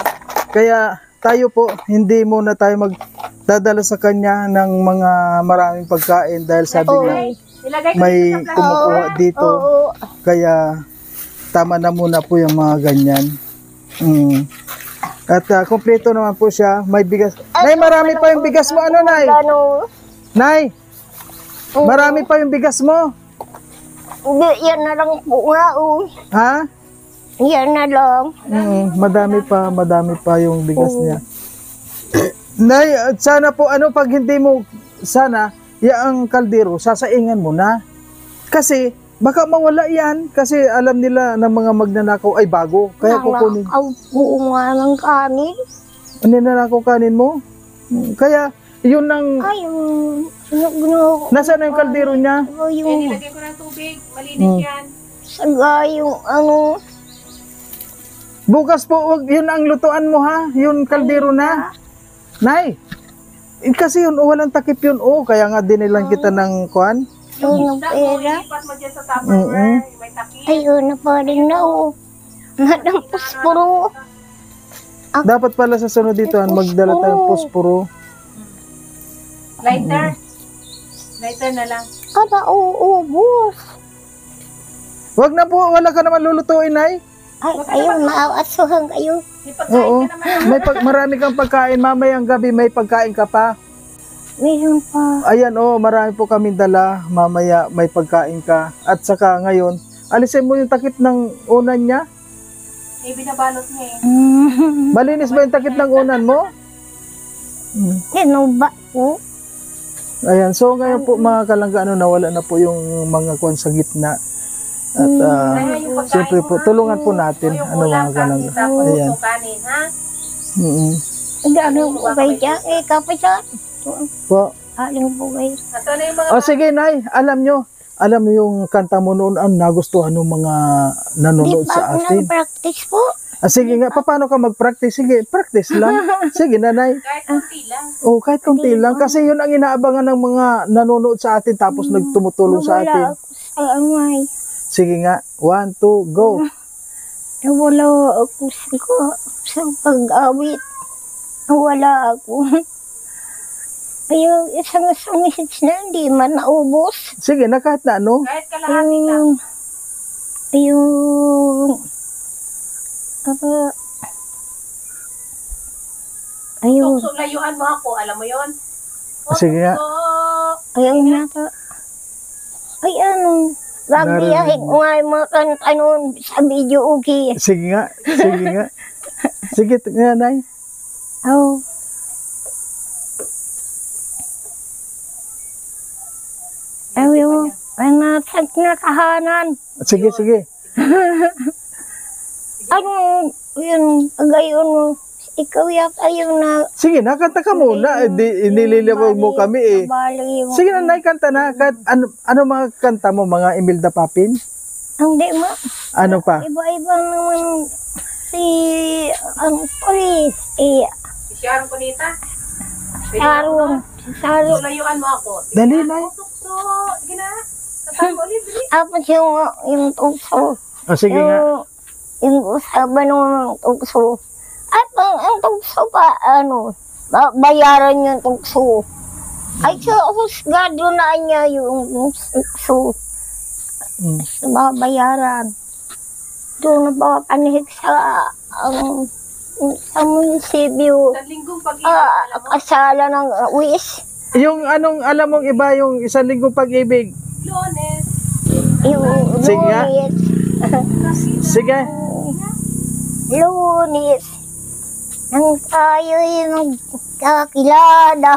Kaya, tayo po, hindi muna tayo magdadala sa kanya ng mga maraming pagkain dahil sabi niya, may kumukuha dito. Kaya, tama na muna po yung mga ganyan. At kompleto naman po siya. May bigas. Nay, marami pa yung bigas mo. Ano, Nay? Nay, marami pa yung bigas mo. Hindi, yan na lang po nga, Ha? Yan na lang. Madami pa yung bigas niya. Nay, sana po, pag hindi mo, sana, ang kaldero, sasaingan mo na. Kasi, baka mawala yan. Kasi alam nila na mga magnanakaw ay bago. Kaya kukunin. Oo nga ng kanin. Ano nanakaw kanin mo? Kaya, yun ang... Ay, Nasaan na yung kaldero niya? yung Nilagay ko ng tubig, malinis yan. saga, yung Bukas po, yun ang lutuan mo ha? Yung kaldero na? Nay! Kasi yun, walang takip yun. Kaya nga dinilan kita ng kuan. yung pera. Ilipat mo dyan sa Tupperware, may takip. Ayun na pa rin na, Madang posporo. Dapat pala sa sunod dito, magdala tayong posporo. Lighter. Lighter na lang. Kada uubos. Wag na po, wala ka naman lulutuin, Nay. Ay, ayun, maawatsuhan kayo. May pagkain Oo. ka naman. Marami kang pagkain. Mamayang gabi may pagkain ka pa. Meron pa. Ayan, marami po kami dala. Mamaya may pagkain ka. At saka ngayon, alisin mo yung takip ng unan niya. May binabalot niya eh. Malinis ba yung takip ng unan mo? Ano ba po? Ayan, so ngayon po mga kalangga, nawala na po yung mga kwan sa gitna. At siyempre po, tulungan po natin. Mga kalangga. Ayan. Kanin, ha? Ano po kayo dyan? Kapitan. Po. Aling po kayo. Ito na yung mga... Sige, Nay, alam nyo yung kanta mo noon ang nagustuhan ng mga Di nanonood pa sa ako atin. nag-practice po. Sige nga, paano ka mag-practice? Sige, practice lang. Sige, nanay. Kahit kunti lang. Oh, kahit konti lang. Kasi yun ang inaabangan ng mga nanonood sa atin tapos nagtumutulong sa atin. Nawala ako sa angay. Sige nga, 1, 2, go. Nawala ako sa pag-awit. Nawala ako. Ayun, isang message na hindi man naubos. Sige na, kahit na ano. Kahit kalahati lang. Ayun. Ayun. Tukso, layuan mo ako. Alam mo yon? Sige nga. Ayun na to. Ay, ano. Gabiyahin ko nga yung mga kanta nun sa video, okay. Sige nga, sige nga. Sige, nanay. Oh. Ayun. Ay, nasag na kahanan. Sige, sige. Ano, yun, gayon mo. Ikaw yata yung na... Sige na, kanta ka muna. Inililibog mo kami eh. Bali, Sige na, nay, kanta na. Ano mga kanta mo, mga Imelda Papin? Hindi mo. Ano pa? Iba-iba naman si... Ang polis. Eh, Si Sharon Cunita. Sarong. Tukso, Sarong. layuan mo ako. Dali, nay. Tukso. Sige na. Katahan mo ulit. Bilis. Tapos yung tukso. O, sige nga. Yung usapan ng tukso. At ang tukso pa, ano, bayaran yung tukso. Ay, sa husgado na niya yung tukso. Babayaran. Doon na ba panihik sa munisipyo. Sa linggong pag-ibig, alam mo? Kasala ng wish. Yung anong, alam mong iba, yung 1 linggong pag-ibig. Lunes. Yung Sige nga. lunis. Sige. Lunis. Nang tayo'y magkakilala.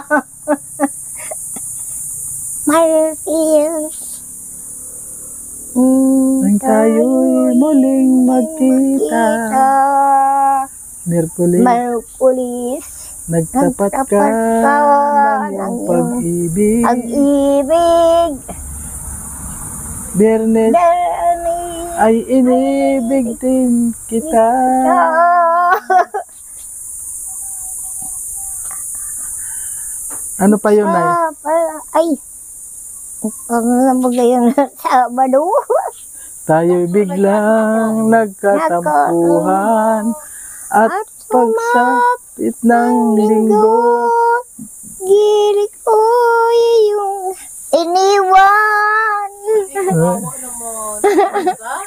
Martires. Nang tayo'y muling magkita. Merkulis, Markulis. nagtapat ka nagtapat ka ng iyong ng pag-ibig. Pag-ibig. Biyernes Dani. ay inibig din kita. Ano pa yun, Nay? Ay. Ang nabagayan na Sabado. Tayo'y biglang nagkatampuhan at pagsapit ng linggo. Gili ko yung iniwan. Kawawa naman. Diba?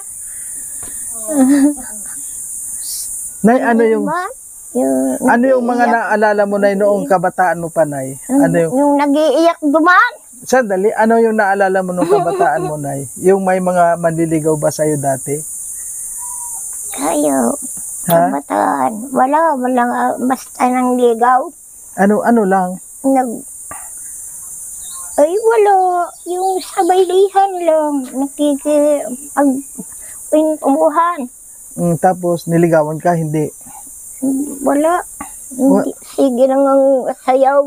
Nay, ano yung mga iyak. naalala mo, Nay, noong kabataan mo pa, Nay? Ano yung, Yung nag-iiyak duman. sandali, ano yung naalala mo noong kabataan mo, Nay? Yung may mga manliligaw ba sa'yo dati? Kayo. Ha? Kabataan. Wala basta nang ligaw. Ano lang? Ay, wala. Yung sa baylihan lang. Pagpintubuhan. Tapos niligawan ka, hindi. Wala. Hindi. Sige lang ang sayaw.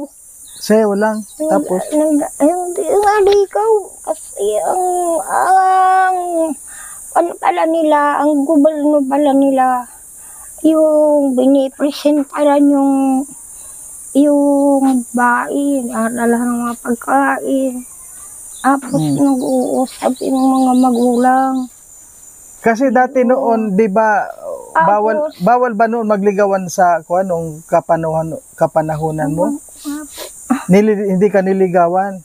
Sayo lang. Tapos, Hindi nga ligaw. Kasi ano pala nila, ang gobyerno pala nila, yung binipresentaran yung bain, alala ng mga pagkain. Tapos nag-uusap yung mga magulang. kasi dati noon, di ba, bawal ba noon magligawan sa nung kapanahunan mo? Hindi ka niligawan?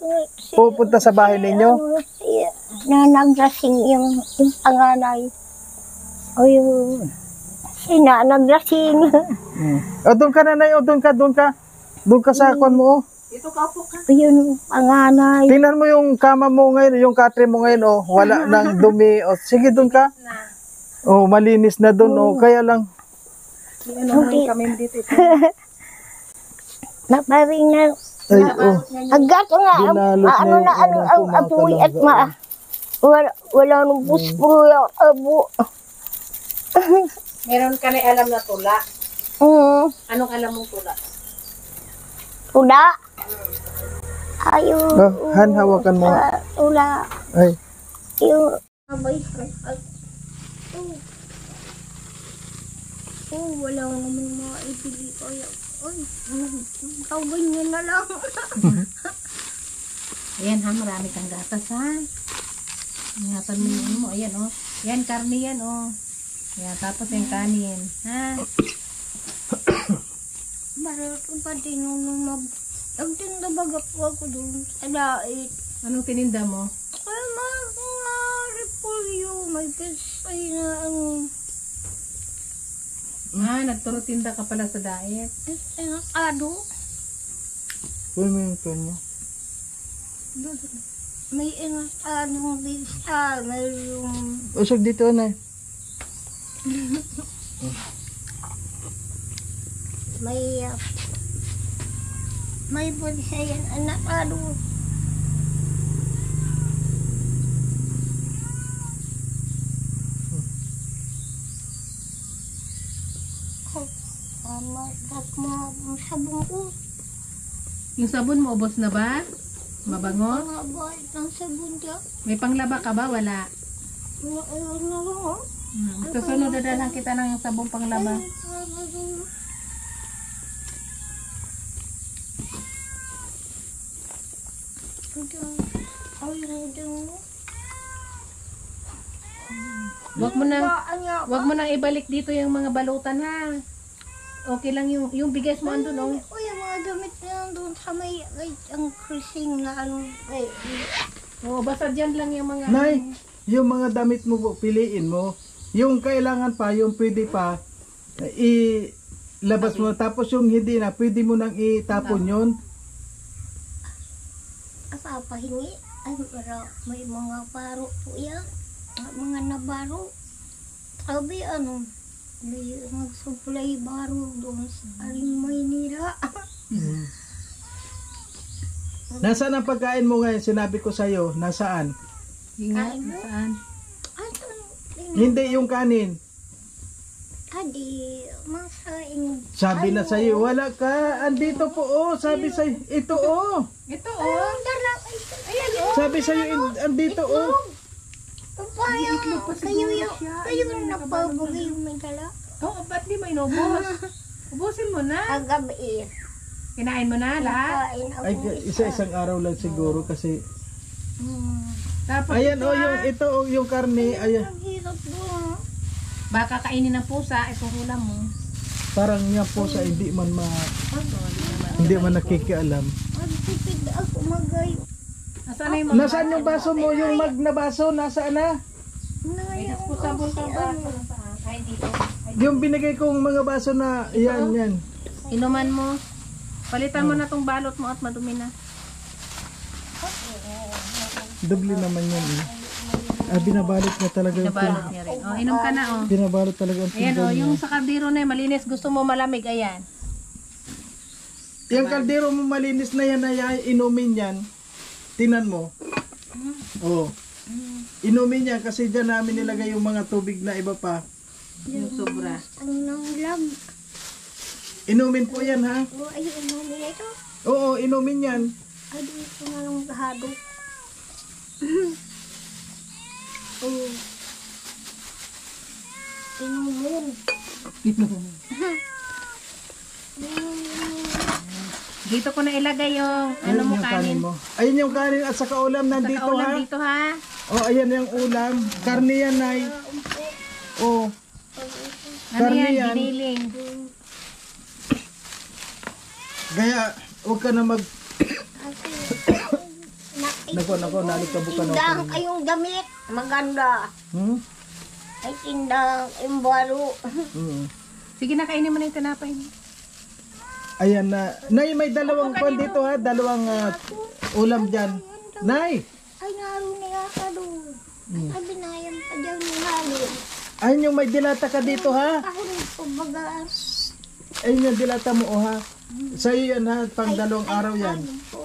Pupunta sa bahay ninyo? Na naglasing yung panganay. O yung naglasing. O doon ka, Nanay, o doon ka. Doon ka sa kwan mo, Ito ka po ka. Yun yung panganay. Tingnan mo yung kama mo ngayon, yung katre mo ngayon, wala nang dumi. Sige, doon ka. Malinis na doon, kaya lang. Hindi. Kami dito. Naparing na. Ay, Agad nga. Dinalot na Ano yung na ano una ang ko, mga apoy at talaga, wala nung puspuro yung abo. Meron ka na alam na tula. Anong alam mong tula? Tula. Ayun. Han, hawakan mo. Tula. Ay, Yung abay. Oh, wala naman maibili. Kaya, ay, tawag niyo na lang. Ayan ha, marami kang gatas ha. Ingatan mo yung mo. Ayan oh. Yan, karne yan oh. Yan, tapos yung kanin. Ha? Marami pa din yung nagtinda baga po ako doon sa dait. Anong tininda mo? Ay, mga repolyo. May pesay na ano. Ah, nagturutinda ka pala sa diet. Ano? Kunin mo yung pen niya. May anong bisa. May yung... Usog dito, Nay. May bulsa yan, anak. Ano? Sabong ko. Yung sabon mo, ubos na ba? Mabango? Mga bayad ng sabon dyan. May panglaba ka ba? Wala. Ayun na lang, oh. Susunod dadalhan kita ng sabong panglaba. Wag mo nang ibalik dito yung mga balutan ha. Okay lang yung bigas mo andun oh. Uy, yung mga damit na yan doon sa may ang krising na ano. Oo, basta dyan lang yung mga... Nay, yung mga damit mo po, piliin mo. Yung kailangan pa, yung pwede pa, ilabas mo. Tapos yung hindi na, pwede mo nang itapon yun. Papahingi. Ay, pero may mga baro po yan. Mga nabaro. Sabi ano, may mag-supply baro doon sa Aling Maynila. Nasaan ang pagkain mo ngayon? Sinabi ko sa'yo, nasaan? Ingat, saan? Hindi yung kanin. Adi, masaing. Sabi na sa'yo, wala ka. Andito po, oh. Sabi sa'yo, ito, oh. Ito oh. Ayan, Sabi sa'yo, andito, oh. Kayo yung napabugay yung may dala. Oo, ba't di mo inubos? Ubusin mo na. Agabi. Kinain mo na lahat? Kain ako. Ay, isa-isang araw lang siguro kasi. Tapos Ayan, ito, oh, yung, ito, oh, yung karne. Ayan. Ang hirap doon. baka kainin ng pusa, itong ulam mo. Parang nga po sa hindi man nakikialam. Magtipid ako magayo. Nasaan na yung mga Nasaan yung baso mo? Yung mag na baso, nasaan na? May disposable kang baso. Ay, dito. Yung binigay kong mga baso na, yan. Inuman mo. Palitan mo na tong balot mo at madumi na. Doble naman yan eh. Binabalot na talaga yung Nabalot niya rin. Oh, inom ka na oh. Binabalot talaga ang Ayan pinggan oh, niya. yung sa kaldero na yun, malinis. Gusto mo malamig, ayan. Yung kaldero mo malinis na yan, inumin yan. Tinan mo. Oo. Inumin yan kasi dyan namin nilagay yung mga tubig na iba pa. Yung sobra. Ang nanglam. Inumin po yan ha. O ay, ano nila ito? Oo, inumin yan. Ay, dito na lang gahado. Oh. Inumin. Dito ko na ilagay yung ano mo yung kanin. mo. Ayun yung kanin at saka ulam nandito Saka ulam ha. dito ha. Oh, ayan yung ulam. Karne yan, Nay. Oh. Ano Karne yan? yan. Giniling. Kaya, huwag ka na mag... Nako, nalikabok ka na tindang ako. kayong damit. Maganda. Hmm? Ay, tindang yung baro. Mm. Sige na, kainin mo na yung tinapay mo. Ayan na. Nay, may dalawang pan dito ha. Dalawang ulam dyan. Nay! Ay, naroon na yata doon. Ay, binayan pa dyan yung halin. Ayun yung may dilata ka dito ha. Kahit kumbaga, Ayun yung dilata mo oh ha. Sa'yo yan ha. Pang dalawang araw yan.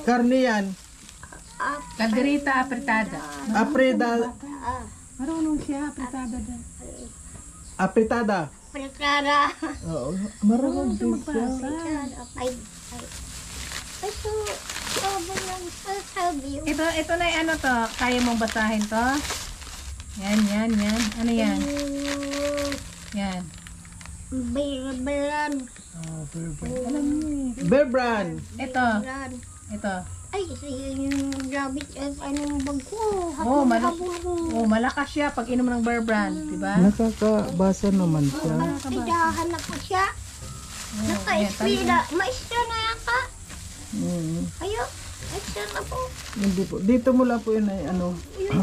Karne yan. Kalderita apretada. Apreda. Marunong siya, apretada daw. Apretada. preklara. Oo. Marunong din siya. Ay, ito, sabi ng sasabi yung Ito na ano to, kaya mong basahin to? Yan. Ano yan? Yan. Beran. Bear Brand. Ito. Ito. Ay, yung rabbit at anong bag ko. Oh, Habol ko. Oh, malakas siya pag inom ng Bear Brand, di ba? Nakakabasa naman siya. Pidahan na po siya. Naka-espira. Maestra na yata. Ayo, maestra na po. Hindi po. Dito mo lang po yun ay ano.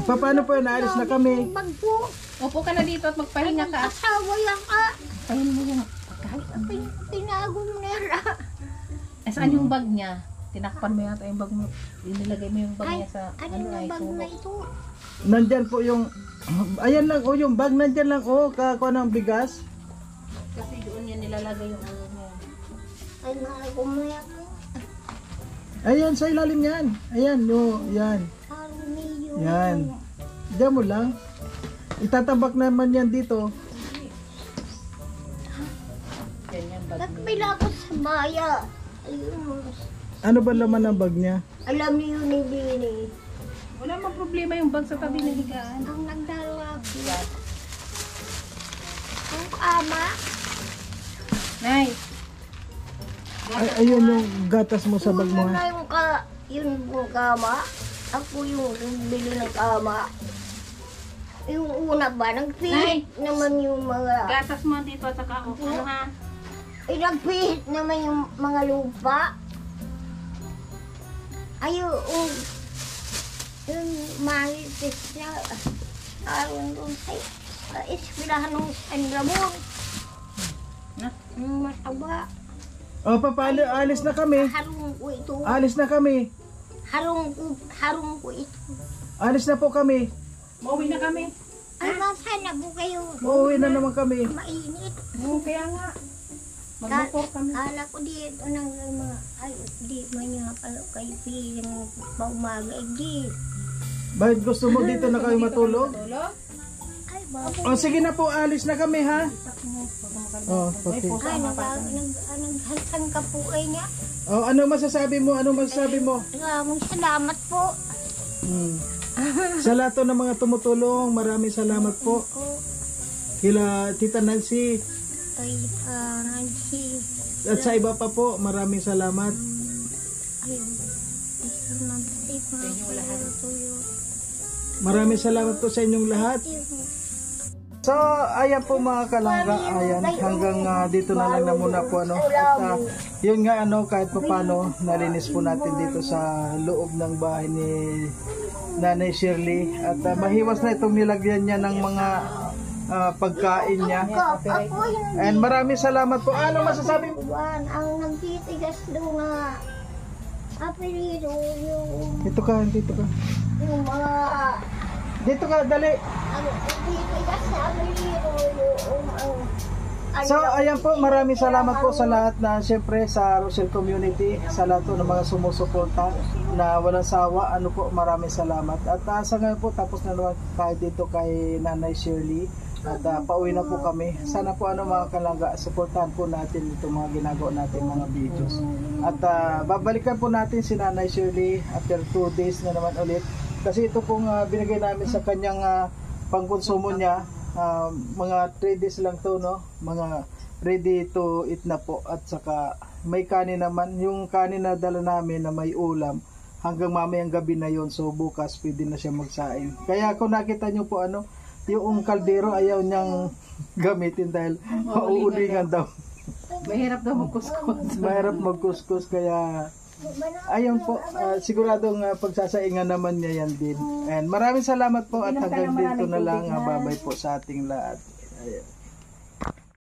Paano po yun? Naalis na kami. Bag po. Upo ka na dito at magpahinga ka. Asawa yan ka. Pahinga mo yung pagkain. Tinago mo nera. Saan yung bag niya? Tinakpan mo yata yung bag mo. Inilagay mo yung bag niya sa Ano ano ay yung bag na sulok. ito? Nandyan po yung, ayan lang, yung bag nandyan lang, kakuha ng bigas. Kasi doon niya nilalagay yung ano niya. Ay, nakakumaya ko. Ayan, sa ilalim yan. Ayan, yan. Parang medyo. Yan. Diyan mo lang. Itatabak naman yan dito. Ganyan bag niya. Nagpila ko sa baya. Ayun. Ano ba laman ng bag niya? Alam niyo ni Bini. Wala mang problema yung bag sa tabi ng higaan. Ang nagdalawa ko. Ang ama. Nay, Ayun yung gatas mo sa bag mo. Una Ha? na yung kama. Ako yung nagbili ng kama. Yung una ba, nagpihit naman yung mga... gatas mo dito at saka ako. Ano ha? Nagpihit naman yung mga lupa. Ayun, yung marites niya. Ayun doon sa eskwelahan ng San Ramon. Na? Yung mataba. O, papalo, alis na kami. Harong ko ito. Alis na kami. Harong ko ito. Alis na po kami. Mauwi na kami. Ay, masana po kayo. Uuwi na naman kami. Mainit. Oo, kaya nga. Magmotor kami. Kala ko dito ng mga, ay, di man yung pala kayo piling paumaga, di. Bakit gusto mo dito na kayo matulog? Tulog? Ay, babo. O, sige na po, alis na kami ha. O, pati. Ay, naghasan ka po kayo niya. O, ano masasabi mo? Ano masasabi mo? Maraming salamat po. Sa lahat ng mga tumutulong, maraming salamat po. Kila Tita Nancy Ay, Nancy. at sa iba pa po, maraming salamat. Ay, nag-save mga tuyo. Maraming salamat po sa inyong lahat. So, ayan po mga kalangga, ayan, hanggang dito na lang na muna po, ano. At yun nga, ano, kahit pa paano, nalinis po natin dito sa loob ng bahay ni Nanay Shirley. At mahiwas na itong nilagyan niya ng mga pagkain niya. Ako yung And maraming salamat po. Ano masasabi mo? buwan, ang nagtitigas doon nga. Apelido, Dito ka, dito ka. yung mga, Dito ka, dali. ang nagtitigas na apelido, yung, So, ayan po, maraming salamat po sa lahat na siyempre sa Rochelle Community, sa lahat po ng mga sumusuporta na walang sawa. Ano po, maraming salamat. At sa ngayon po, tapos na naman tayo dito kay Nanay Shirley. At pauwi na po kami. Sana po mga kalangga, suportahan po natin itong mga ginagawa natin mga videos. At babalikan po natin si Nanay Shirley after 2 days na naman ulit. Kasi ito pong binigay namin sa kanyang pangkonsumo niya. Mga 3 days lang to, no? Mga ready to eat na po. At saka may kanin naman. Yung kanin na dala namin na may ulam hanggang mamayang gabi na yon. So bukas pwede na siya magsaing. Kaya kung nakita nyo po yung kaldero ayaw niyang gamitin dahil mauulingan daw. Mahirap daw magkuskus. Mahirap magkuskus kaya ayun po, siguradong pagsasaingan naman niya yan din. And maraming salamat po at hanggang dito na lang. Babay po sa ating lahat. Ayan.